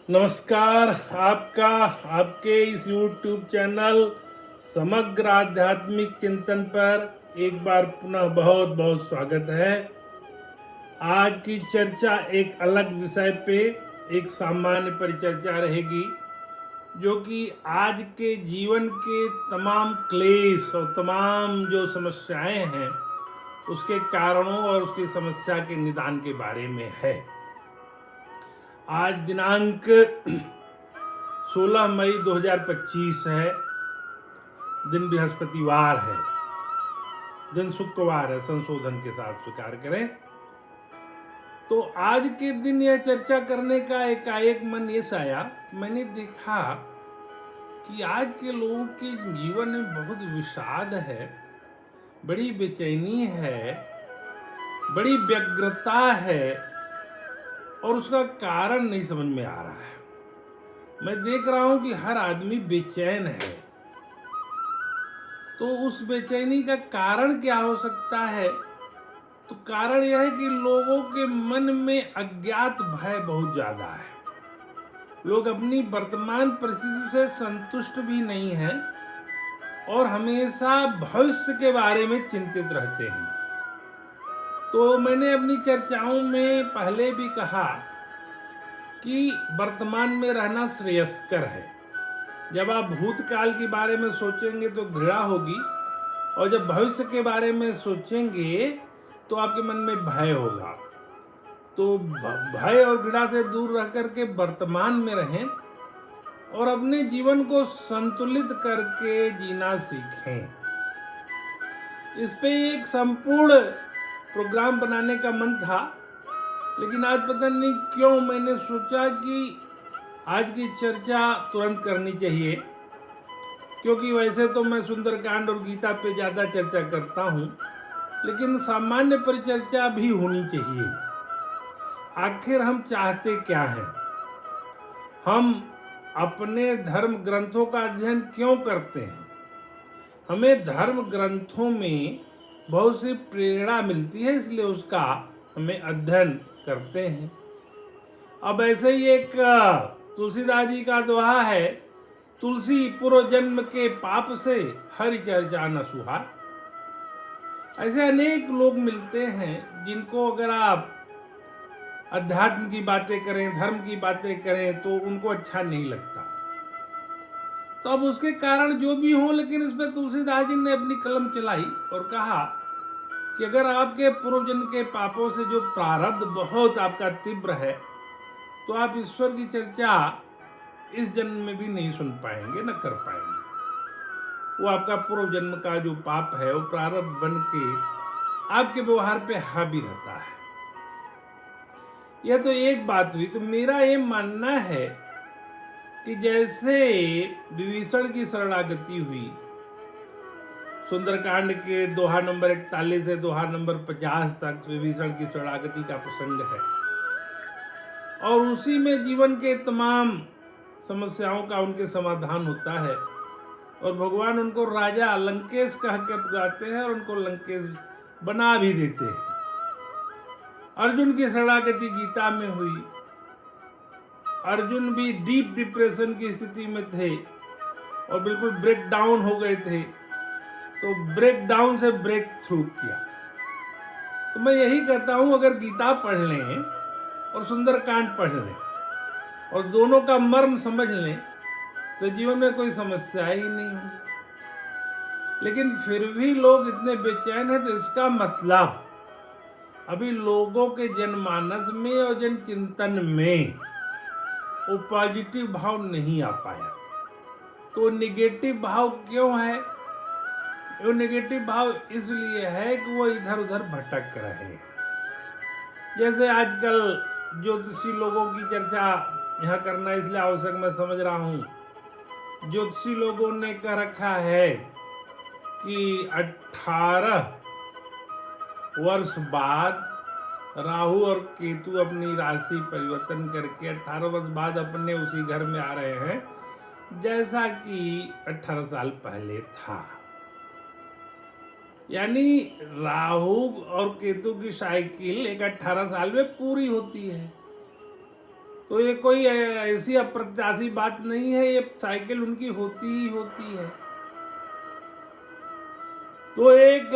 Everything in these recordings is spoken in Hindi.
नमस्कार। आपका आपके इस YouTube चैनल समग्र आध्यात्मिक चिंतन पर एक बार पुनः बहुत बहुत स्वागत है। आज की चर्चा एक अलग विषय पे, एक सामान्य परिचर्चा रहेगी जो कि आज के जीवन के तमाम क्लेश और तमाम जो समस्याएं हैं उसके कारणों और उसकी समस्या के निदान के बारे में है। आज दिनांक 16 मई 2025 है। दिन बृहस्पतिवार है, दिन शुक्रवार है, संशोधन के साथ स्वीकार करें। तो आज के दिन यह चर्चा करने का एकाएक मन ये आया, मैंने देखा कि आज के लोगों के जीवन में बहुत विषाद है, बड़ी बेचैनी है, बड़ी व्यग्रता है और उसका कारण नहीं समझ में आ रहा है। मैं देख रहा हूं कि हर आदमी बेचैन है। तो उस बेचैनी का कारण क्या हो सकता है? तो कारण यह है कि लोगों के मन में अज्ञात भय बहुत ज्यादा है। लोग अपनी वर्तमान परिस्थिति से संतुष्ट भी नहीं हैं और हमेशा भविष्य के बारे में चिंतित रहते हैं। तो मैंने अपनी चर्चाओं में पहले भी कहा कि वर्तमान में रहना श्रेयस्कर है। जब आप भूतकाल के बारे में सोचेंगे तो घृणा होगी और जब भविष्य के बारे में सोचेंगे तो आपके मन में भय होगा। तो भय और घृणा से दूर रह करके वर्तमान में रहें और अपने जीवन को संतुलित करके जीना सीखें। इस पे एक संपूर्ण प्रोग्राम बनाने का मन था, लेकिन आज पता नहीं क्यों मैंने सोचा कि आज की चर्चा तुरंत करनी चाहिए, क्योंकि वैसे तो मैं सुंदरकांड और गीता पे ज़्यादा चर्चा करता हूँ, लेकिन सामान्य परिचर्चा भी होनी चाहिए। आखिर हम चाहते क्या हैं? हम अपने धर्म ग्रंथों का अध्ययन क्यों करते हैं? हमें धर्म ग्रंथों में बहुत सी प्रेरणा मिलती है, इसलिए उसका हमें अध्ययन करते हैं। अब ऐसे ही एक तुलसीदास जी का दोहा है, तुलसी पूर्व जन्म के पाप से हरि चर्चा न सुहार। ऐसे अनेक लोग मिलते हैं जिनको अगर आप अध्यात्म की बातें करें, धर्म की बातें करें तो उनको अच्छा नहीं लगता। तो अब उसके कारण जो भी हो, लेकिन इसमें तुलसीदास जी ने अपनी कलम चलाई और कहा कि अगर आपके पूर्व जन्म के पापों से जो प्रारब्ध बहुत आपका तीव्र है तो आप ईश्वर की चर्चा इस जन्म में भी नहीं सुन पाएंगे, न कर पाएंगे। वो आपका पूर्व जन्म का जो पाप है वो प्रारब्ध बन के आपके व्यवहार पे हावी रहता है। यह तो एक बात हुई। तो मेरा ये मानना है कि जैसे विभीषण की शरणागति हुई, सुंदरकांड के दोहा नंबर 41 से दोहा नंबर 50 तक विभीषण की शरणागति का प्रसंग है और उसी में जीवन के तमाम समस्याओं का उनके समाधान होता है और भगवान उनको राजा लंकेश कह के पुकारते हैं और उनको लंकेश बना भी देते हैं। अर्जुन की शरणागति गीता में हुई। अर्जुन भी डीप डिप्रेशन की स्थिति में थे और बिल्कुल ब्रेक डाउन हो गए थे, तो ब्रेक डाउन से ब्रेक थ्रू किया। तो मैं यही कहता हूं, अगर गीता पढ़ लें और सुंदरकांड पढ़ लें और दोनों का मर्म समझ लें तो जीवन में कोई समस्या ही नहीं होगी। लेकिन फिर भी लोग इतने बेचैन हैं, तो इसका मतलब अभी लोगों के जनमानस में और जन चिंतन में वो पॉजिटिव भाव नहीं आ पाया। तो नेगेटिव भाव क्यों है? वो नेगेटिव भाव इसलिए है कि वो इधर उधर भटक रहे। जैसे आजकल ज्योतिषी लोगों की चर्चा यहाँ करना इसलिए आवश्यक मैं समझ रहा हूँ। ज्योतिषी लोगों ने कह रखा है कि 18 वर्ष बाद राहु और केतु अपनी राशि परिवर्तन करके 18 वर्ष बाद अपने उसी घर में आ रहे हैं जैसा कि 18 साल पहले था। यानी राहु और केतु की साइकिल एक 18 साल में पूरी होती है। तो ये कोई ऐसी अप्रत्याशी बात नहीं है, ये साइकिल उनकी होती ही होती है। तो एक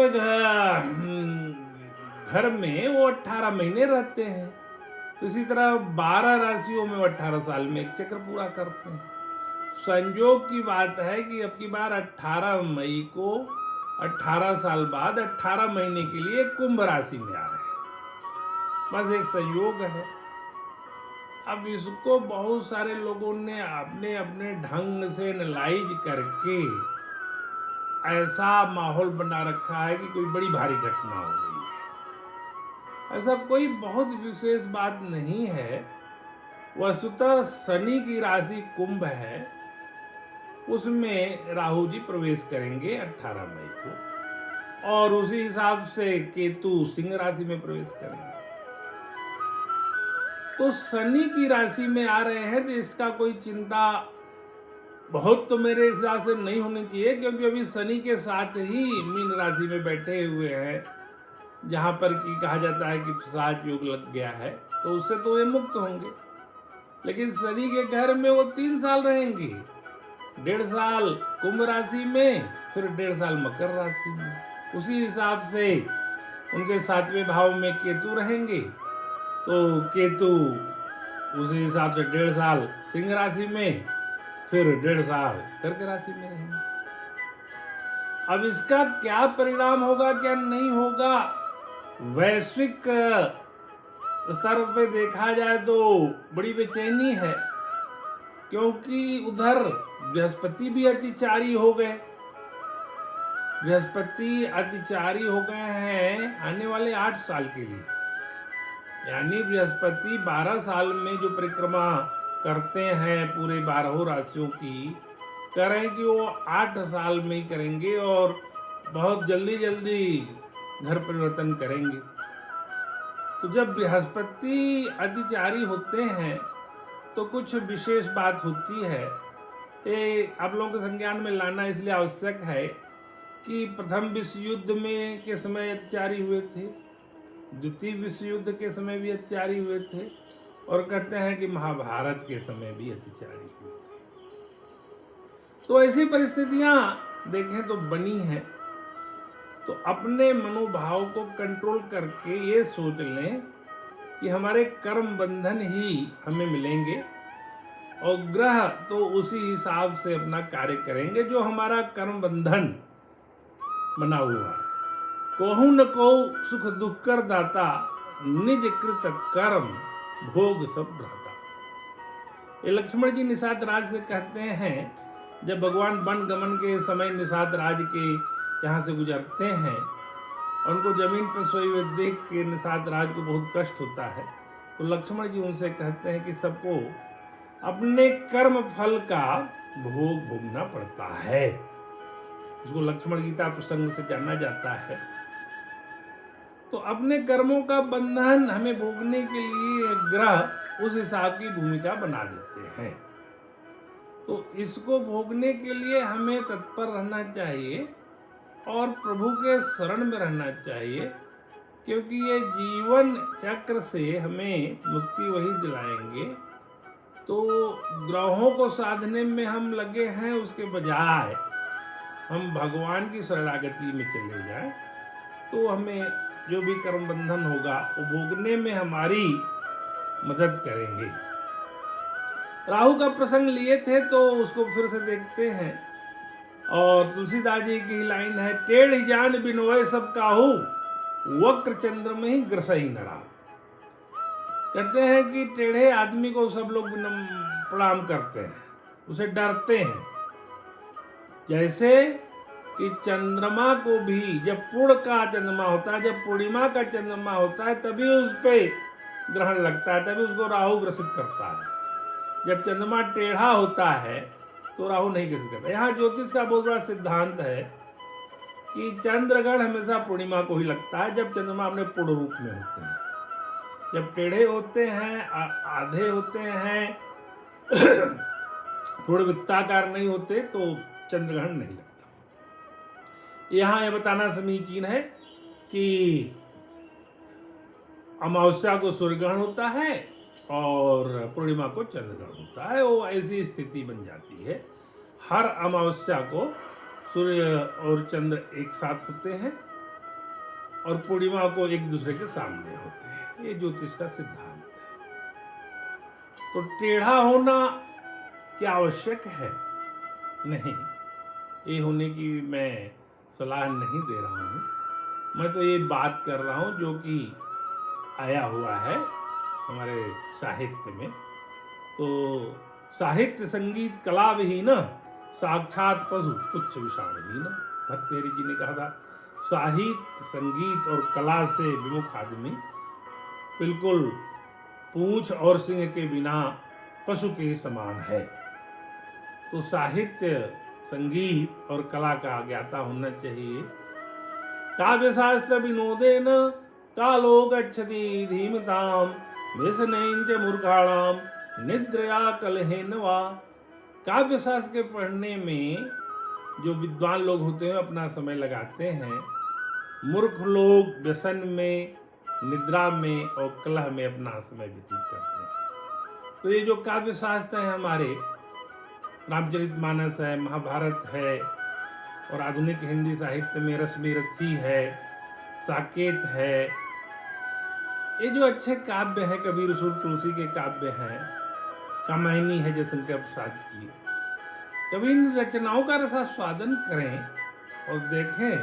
घर में वो 18 महीने रहते हैं, तो इसी तरह 12 राशियों में 18 साल में एक चक्र पूरा करते हैं। संयोग की बात है कि अब की बार 18 मई को 18 साल बाद 18 महीने के लिए कुंभ राशि में आ रहे हैं, बस एक संयोग है। अब इसको बहुत सारे लोगों ने अपने अपने ढंग से एनालाइज करके ऐसा माहौल बना रखा है कि कोई बड़ी भारी घटना हो गई है। ऐसा कोई बहुत विशेष बात नहीं है। वस्तुतः शनि की राशि कुंभ है, उसमें राहु जी प्रवेश करेंगे 18 मई को, और उसी हिसाब से केतु सिंह राशि में प्रवेश करेंगे। तो शनि की राशि में आ रहे हैं, तो इसका कोई चिंता बहुत तो मेरे हिसाब से नहीं होनी चाहिए, क्योंकि अभी शनि के साथ ही मीन राशि में बैठे हुए हैं, जहां पर कि कहा जाता है कि पिशाच योग लग गया है, तो उससे तो ये मुक्त होंगे। लेकिन शनि के घर में वो 3 साल रहेंगे, 1.5 साल कुंभ राशि में, फिर 1.5 साल मकर राशि में। उसी हिसाब से उनके 7वें भाव में केतु रहेंगे, तो केतु उसी हिसाब से 1.5 साल सिंह राशि में, फिर 1.5 साल कर्क राशि में रहेंगे। अब इसका क्या परिणाम होगा, क्या नहीं होगा, वैश्विक स्तर पे देखा जाए तो बड़ी बेचैनी है, क्योंकि उधर बृहस्पति भी अतिचारी हो गए। बृहस्पति अतिचारी हो गए हैं आने वाले 8 साल के लिए, यानी बृहस्पति 12 साल में जो परिक्रमा करते हैं पूरे 12 राशियों की, करें कि वो 8 साल में ही करेंगे और बहुत जल्दी जल्दी घर परिवर्तन करेंगे। तो जब बृहस्पति अतिचारी होते हैं तो कुछ विशेष बात होती है। ये आप लोगों के संज्ञान में लाना इसलिए आवश्यक है कि प्रथम विश्व युद्ध में के समय अतिचारी हुए थे, द्वितीय विश्व युद्ध के समय भी अत्याचारी हुए थे, और कहते हैं कि महाभारत के समय भी अत्याचारी हुए थे। तो ऐसी परिस्थितियां देखें तो बनी हैं। तो अपने मनोभाव को कंट्रोल करके ये सोच लें कि हमारे कर्म बंधन ही हमें मिलेंगे, और ग्रह तो उसी हिसाब से अपना कार्य करेंगे जो हमारा कर्म बंधन बना हुआ है। कोहु न को सुख दुख कर दाता, निज कृत कर्म भोग सब भ्राता। ये लक्ष्मण जी निषाद राज से कहते हैं, जब भगवान वन गमन के समय निषाद राज के यहाँ से गुजरते हैं, उनको जमीन पर सोए हुए देख के निषाद राज को बहुत कष्ट होता है, तो लक्ष्मण जी उनसे कहते हैं कि सबको अपने कर्म फल का भोग भोगना पड़ता है। इसको लक्ष्मण गीता प्रसंग से जाना जाता है। तो अपने कर्मों का बंधन हमें भोगने के लिए ग्रह उस हिसाब की भूमिका बना देते हैं। तो इसको भोगने के लिए हमें तत्पर रहना चाहिए और प्रभु के शरण में रहना चाहिए, क्योंकि ये जीवन चक्र से हमें मुक्ति वही दिलाएंगे। तो ग्रहों को साधने में हम लगे हैं, उसके बजाय हम भगवान की शरणागति में चले जाएं, तो हमें जो भी कर्म बंधन होगा वो भोगने में हमारी मदद करेंगे। राहु का प्रसंग लिए थे तो उसको फिर से देखते हैं, और तुलसीदास जी की लाइन है, टेढ़ जान बिनोय सब काहू, वक्र चंद्र में ही ग्रसई न राहु। कहते हैं कि टेढ़े आदमी को सब लोग प्रणाम करते हैं, उसे डरते हैं। जैसे कि चंद्रमा को भी जब पूर्ण का चंद्रमा होता है, जब पूर्णिमा का चंद्रमा होता है, तभी उस पे ग्रहण लगता है, तभी उसको राहु ग्रसित करता है। जब चंद्रमा टेढ़ा होता है तो राहु नहीं ग्रसित करता। यहाँ ज्योतिष का बहुत बड़ा सिद्धांत है कि चंद्रग्रहण हमेशा पूर्णिमा को ही लगता है, जब चंद्रमा अपने पूर्ण रूप में होते हैं। जब टेढ़े होते हैं, आधे होते हैं, पूर्ण वृत्ताकार नहीं होते, तो चंद्रग्रहण नहीं लगता। यहाँ यह बताना समीचीन है कि अमावस्या को सूर्य ग्रहण होता है और पूर्णिमा को चंद्रग्रहण होता है। वो ऐसी स्थिति बन जाती है, हर अमावस्या को सूर्य और चंद्र एक साथ होते हैं और पूर्णिमा को एक दूसरे के सामने होते हैं। ये ज्योतिष का सिद्धांत है। तो टेढ़ा होना क्या आवश्यक है? नहीं, ये होने की मैं सलाह नहीं दे रहा हूँ। मैं तो ये बात कर रहा हूँ जो कि आया हुआ है हमारे साहित्य में। तो साहित्य संगीत कला विहीन साक्षात पशु पुच्छ विषाणहीन। भर्तृहरि जी ने कहा था, साहित्य संगीत और कला से विमुख आदमी बिल्कुल पूंछ और सिंह के बिना पशु के समान है। तो साहित्य संगीत और कला का ज्ञाता होना चाहिए। काव्य शास्त्र विनोदेन कालो गच्छति धीमताम व्यसनेन च मूर्खाणाम निद्रया कलहेन वा। काव्य शास्त्र के पढ़ने में जो विद्वान लोग होते हैं अपना समय लगाते हैं, मूर्ख लोग व्यसन में, निद्रा में और कलह में अपना समय व्यतीत करते हैं। तो ये जो काव्य शास्त्र है हमारे, रामचरितमानस है, महाभारत है और आधुनिक हिंदी साहित्य में रश्मिरथी है, साकेत है, ये जो अच्छे काव्य हैं, कबीर सूर तुलसी के काव्य हैं, कामायनी है जयशंकर प्रसाद की, कभी इन रचनाओं का रसास्वादन करें और देखें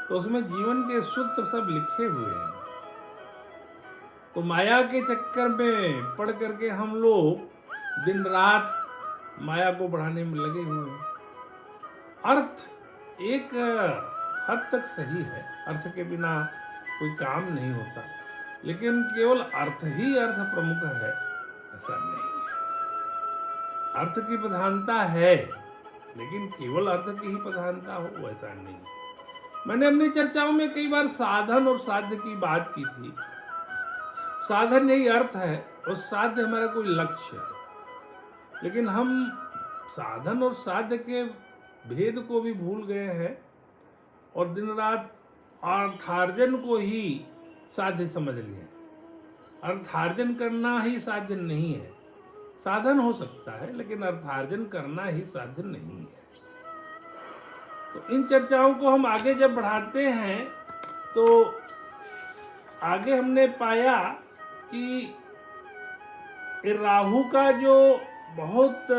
तो उसमें जीवन के सूत्र सब लिखे हुए हैं। तो माया के चक्कर में पढ़ करके हम लोग दिन रात माया को बढ़ाने में लगे हुए हैं। अर्थ एक हद तक सही है, अर्थ के बिना कोई काम नहीं होता, लेकिन केवल अर्थ ही अर्थ प्रमुख है ऐसा नहीं है। अर्थ की प्रधानता है, लेकिन केवल अर्थ की ही प्रधानता हो ऐसा नहीं। मैंने अपनी चर्चाओं में कई बार साधन और साध्य की बात की थी। साधन यही अर्थ है और साध्य हमारा कोई लक्ष्य है, लेकिन हम साधन और साध्य के भेद को भी भूल गए हैं और दिन रात अर्थार्जन को ही साध्य समझ लिए। अर्थार्जन करना ही साध्य नहीं है। साधन हो सकता है लेकिन अर्थार्जन करना ही साध्य नहीं है। तो इन चर्चाओं को हम आगे जब बढ़ाते हैं तो आगे हमने पाया कि राहु का जो बहुत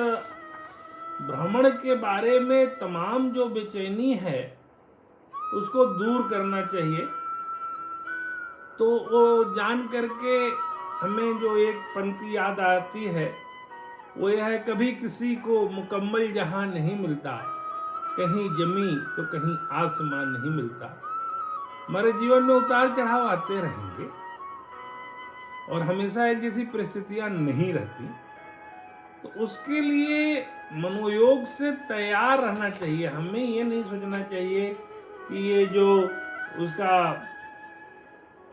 भ्रमण के बारे में तमाम जो बेचैनी है उसको दूर करना चाहिए। तो वो जान करके हमें जो एक पंक्ति याद आती है वो यह है, कभी किसी को मुकम्मल जहां नहीं मिलता, कहीं जमी तो कहीं आसमान नहीं मिलता। हमारे जीवन में उतार चढ़ाव आते रहेंगे और हमेशा एक जैसी परिस्थितियां नहीं रहती। तो उसके लिए मनोयोग से तैयार रहना चाहिए। हमें ये नहीं सोचना चाहिए कि ये जो उसका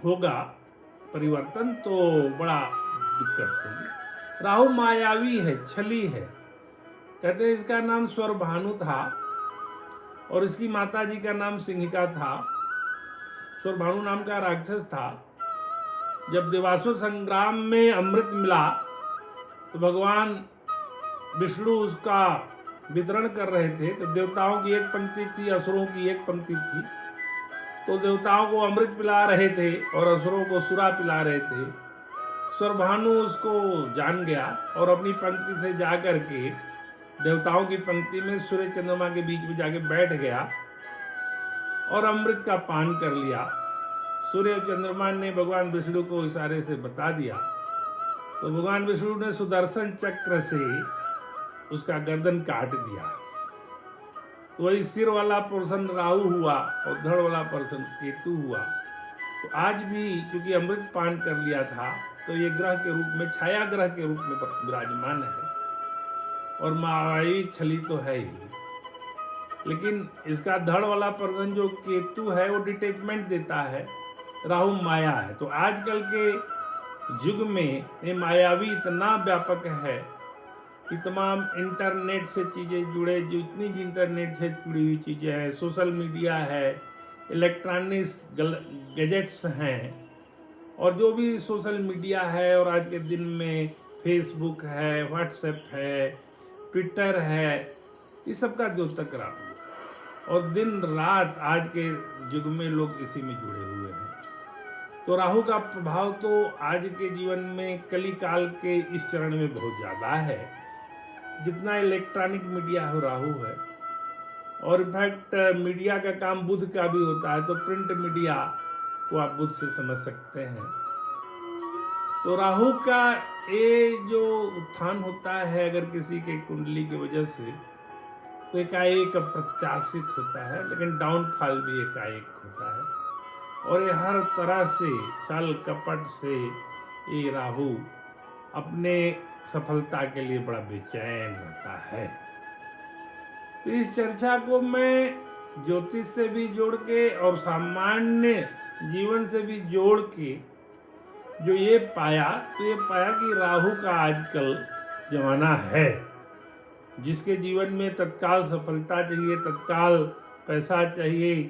होगा परिवर्तन तो बड़ा दिक्कत होगी। राहु मायावी है, छली है। कहते हैं इसका नाम स्वरभानु था और इसकी माता जी का नाम सिंहिका था। स्वरभानु नाम का राक्षस था। जब देवासुर संग्राम में अमृत मिला तो भगवान विष्णु उसका वितरण कर रहे थे। तो देवताओं की एक पंक्ति थी, असुरों की एक पंक्ति थी। तो देवताओं को अमृत पिला रहे थे और असुरों को सुरा पिला रहे थे। स्वरभानु उसको जान गया और अपनी पंक्ति से जाकर के देवताओं की पंक्ति में सूर्य चंद्रमा के बीच में जाके बैठ गया और अमृत का पान कर लिया। सूर्य और चंद्रमा ने भगवान विष्णु को इशारे से बता दिया। तो भगवान विष्णु ने सुदर्शन चक्र से उसका गर्दन काट दिया। तो वही सिर वाला पोर्शन राहु हुआ और धड़ वाला पोर्शन केतु हुआ। तो आज भी क्योंकि अमृत पान कर लिया था तो ये ग्रह के रूप में, छाया ग्रह के रूप में विराजमान है और मायावी छली तो है ही। लेकिन इसका धड़ वाला पोर्शन जो केतु है वो डिटेचमेंट देता है, राहु माया है। तो आजकल के युग में ये मायावी इतना व्यापक है कि तमाम इंटरनेट से चीज़ें जुड़े, जो इतनी इंटरनेट से जुड़ी हुई चीज़ें हैं, सोशल मीडिया है, इलेक्ट्रॉनिक्स गैजेट्स हैं, और जो भी सोशल मीडिया है, और आज के दिन में फेसबुक है, व्हाट्सएप है, ट्विटर है, इस सब का द्योतक राहु है। और दिन रात आज के युग में लोग इसी में जुड़े हुए हैं। तो राहु का प्रभाव तो आज के जीवन में कली काल के इस चरण में बहुत ज़्यादा है। जितना इलेक्ट्रॉनिक मीडिया हो राहु है, और इनफैक्ट मीडिया का काम बुध का भी होता है, तो प्रिंट मीडिया को आप बुध से समझ सकते हैं। तो राहु का ये जो उत्थान होता है अगर किसी के कुंडली की वजह से, तो एकाएक अप्रत्याशित होता है, लेकिन डाउनफॉल भी एकाएक होता है। और ये हर तरह से छल कपट से ये राहु अपने सफलता के लिए बड़ा बेचैन रहता है। तो इस चर्चा को मैं ज्योतिष से भी जोड़ के और सामान्य जीवन से भी जोड़ के जो ये पाया, तो ये पाया कि राहु का आजकल जमाना है। जिसके जीवन में तत्काल सफलता चाहिए, तत्काल पैसा चाहिए,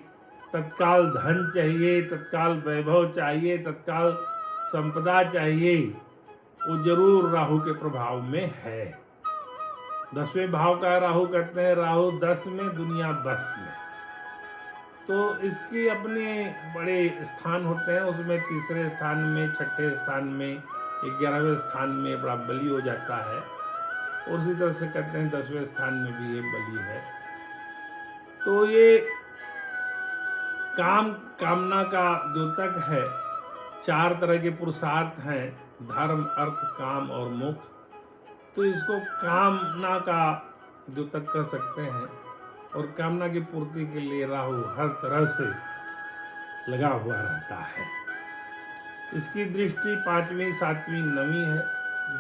तत्काल धन चाहिए, तत्काल वैभव चाहिए, तत्काल संपदा चाहिए, वो जरूर राहु के प्रभाव में है। 10वें भाव का राहु कहते हैं, राहु 10 में दुनिया 10 में। तो इसके अपने बड़े स्थान होते हैं, उसमें तीसरे स्थान में, छठे स्थान में, 11वें स्थान में बड़ा बली हो जाता है। और उसी तरह से कहते हैं 10वें स्थान में भी ये बली है। तो ये कामना का द्योतक है। 4 तरह के पुरुषार्थ हैं, धर्म, अर्थ, काम और मोक्ष। तो इसको कामना का द्योतक कह सकते हैं। और कामना की पूर्ति के लिए राहु हर तरह से लगा हुआ रहता है। इसकी दृष्टि 5वीं 7वीं 9वीं है,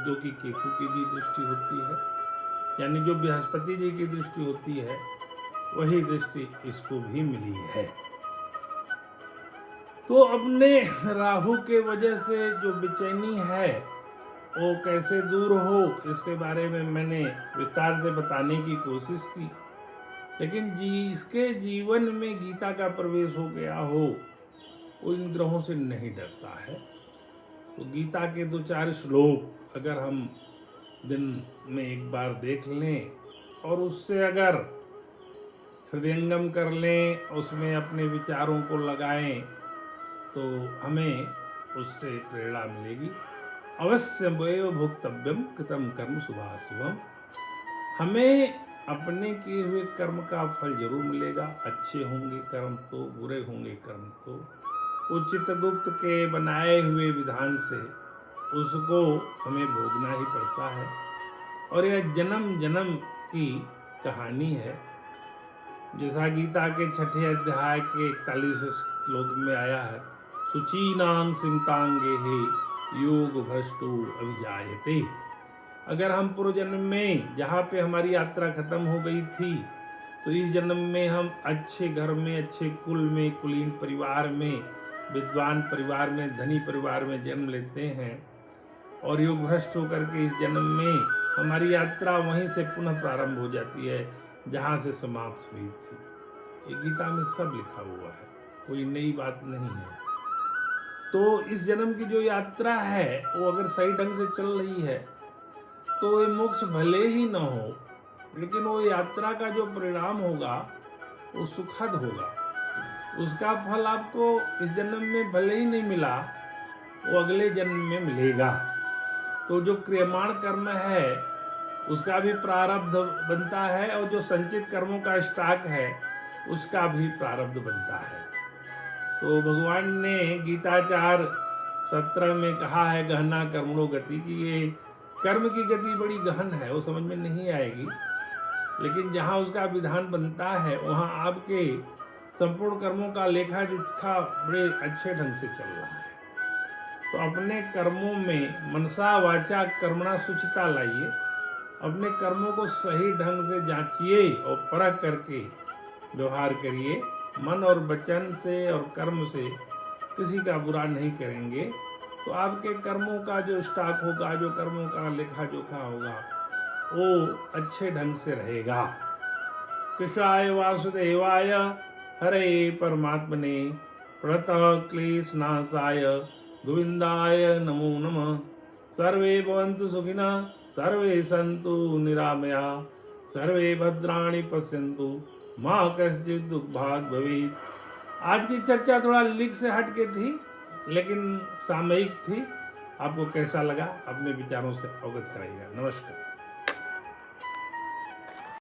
जो कि केतु की भी दृष्टि होती है, यानी जो बृहस्पति जी की दृष्टि होती है वही दृष्टि इसको भी मिली है। तो अपने राहु के वजह से जो बेचैनी है वो कैसे दूर हो, इसके बारे में मैंने विस्तार से बताने की कोशिश की। लेकिन जिसके जीवन में गीता का प्रवेश हो गया हो, वो इन ग्रहों से नहीं डरता है। तो गीता के 2-4 श्लोक अगर हम दिन में एक बार देख लें और उससे अगर हृदयंगम कर लें, उसमें अपने विचारों को लगाएं, तो हमें उससे प्रेरणा मिलेगी। अवश्य वैव भोक्तव्यम कृतम कर्म शुभाशुभम। हमें अपने किए हुए कर्म का फल जरूर मिलेगा। अच्छे होंगे कर्म तो, बुरे होंगे कर्म तो, वो चित्रगुप्त के बनाए हुए विधान से उसको हमें भोगना ही पड़ता है। और यह जन्म जन्म की कहानी है। जैसा गीता के 6ठे अध्याय के 41 श्लोक में आया है, सुचीनां सिमतांगे हे योग भ्रष्टो अभिजायते। अगर हम पूर्व जन्म में जहाँ पे हमारी यात्रा खत्म हो गई थी, तो इस जन्म में हम अच्छे घर में, अच्छे कुल में, कुलीन परिवार में, विद्वान परिवार में, धनी परिवार में जन्म लेते हैं। और योग भ्रष्ट होकर के इस जन्म में हमारी यात्रा वहीं से पुनः प्रारंभ हो जाती है जहाँ से समाप्त हुई थी। ये गीता में सब लिखा हुआ है, कोई नई बात नहीं है। तो इस जन्म की जो यात्रा है वो अगर सही ढंग से चल रही है तो ये मोक्ष भले ही न हो, लेकिन वो यात्रा का जो परिणाम होगा वो सुखद होगा। उसका फल आपको इस जन्म में भले ही नहीं मिला, वो अगले जन्म में मिलेगा। तो जो क्रियमाण कर्म है उसका भी प्रारब्ध बनता है, और जो संचित कर्मों का स्टॉक है उसका भी प्रारब्ध बनता है। तो भगवान ने गीता 4:17 में कहा है, गहना कर्मणो गति, की ये कर्म की गति बड़ी गहन है, वो समझ में नहीं आएगी। लेकिन जहाँ उसका विधान बनता है वहाँ आपके संपूर्ण कर्मों का लेखा जोखा बड़े अच्छे ढंग से चल रहा है। तो अपने कर्मों में मनसा वाचा कर्मणा शुचिता लाइए। अपने कर्मों को सही ढंग से जांचिए और परख करके व्यवहार करिए। मन और वचन से और कर्म से किसी का बुरा नहीं करेंगे, तो आपके कर्मों का जो स्टॉक होगा, जो कर्मों का लेखा जोखा होगा, वो अच्छे ढंग से रहेगा। कृष्णाय वासुदेवाय हरे परमात्मने प्रणतः क्लेशनाशाय गोविंदाय नमो नमः। सर्वे भवन्तु सुखिनः, सर्वे सन्तु निरामयाः, सर्वे भद्राणि पश्यन्तु मा कश्चित् दुःखभाग् भवेत्। आज की चर्चा थोड़ा लीक से हट के थी, लेकिन सामयिक थी। आपको कैसा लगा अपने विचारों से अवगत कराइएगा। नमस्कार।